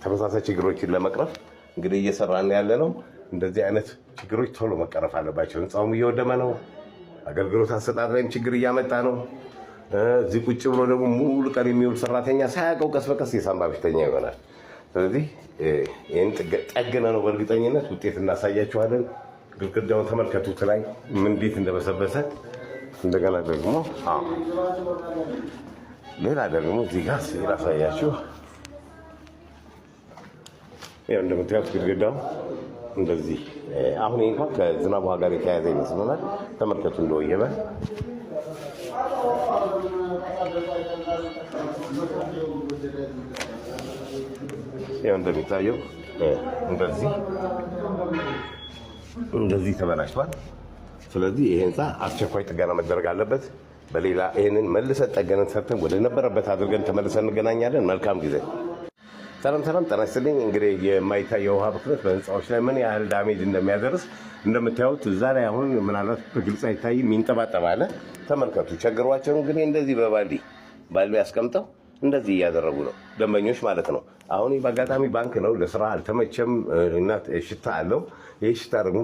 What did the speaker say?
ተመሳሳይ ችግሮችን ለመቅረፍ እንግዲህ እየሰራን ያለ ነው። እንደዚህ አይነት ችግሮች ቶሎ መቀረፍ አለባቸው። ህንፃውም እየወደመ ነው። አገልግሎት አሰጣጥ ላይም ችግር እያመጣ ነው። እዚህ ቁጭ ብሎ ደግሞ ሙሉ ቀን የሚውል ሰራተኛ ሳያውቀው ቀስ በቀስ የሳምባ በሽተኛ ይሆናል። ስለዚህ ይህን ጠግነ ነው በእርግጠኝነት ውጤት እናሳያችኋለን። ግድግዳውን ተመልከቱት ላይ እንዴት እንደበሰበሰ። እንደገና ደግሞ ሌላ ደግሞ እዚህ ጋር ላሳያችሁ። ያው እንደምታዩት ግድግዳው እንደዚህ አሁን እንኳን ከዝናብ ውሃ ጋር የተያያዘ ይመስለናል። ተመልከቱ እንደወየበ ያው እንደሚታየው እንደዚህ ተበላሽቷል። ስለዚህ ይሄ ህንፃ አስቸኳይ ጥገና መደረግ አለበት። በሌላ ይሄንን መልሰን ጠገነን ሰርተን ወደ ነበረበት አድርገን ተመልሰን እንገናኛለን። መልካም ጊዜ። ሰላም ጤና ይስጥልኝ። እንግዲህ የማይታየው ውሃ ብክነት በህንፃዎች ላይ ምን ያህል ዳሜጅ እንደሚያደርስ እንደምታዩት እዛ ላይ አሁን ምናልባት በግልጽ አይታይም፣ ይንጠባጠባል። ተመልከቱ። ቸግሯቸው እንግዲህ እንደዚህ ባልቢ አስቀምጠው እንደዚህ እያደረጉ ነው፣ ደንበኞች ማለት ነው። አሁን በአጋጣሚ ባንክ ነው፣ ለስራ አልተመቸም እና ሽታ አለው። ይህ ሽታ ደግሞ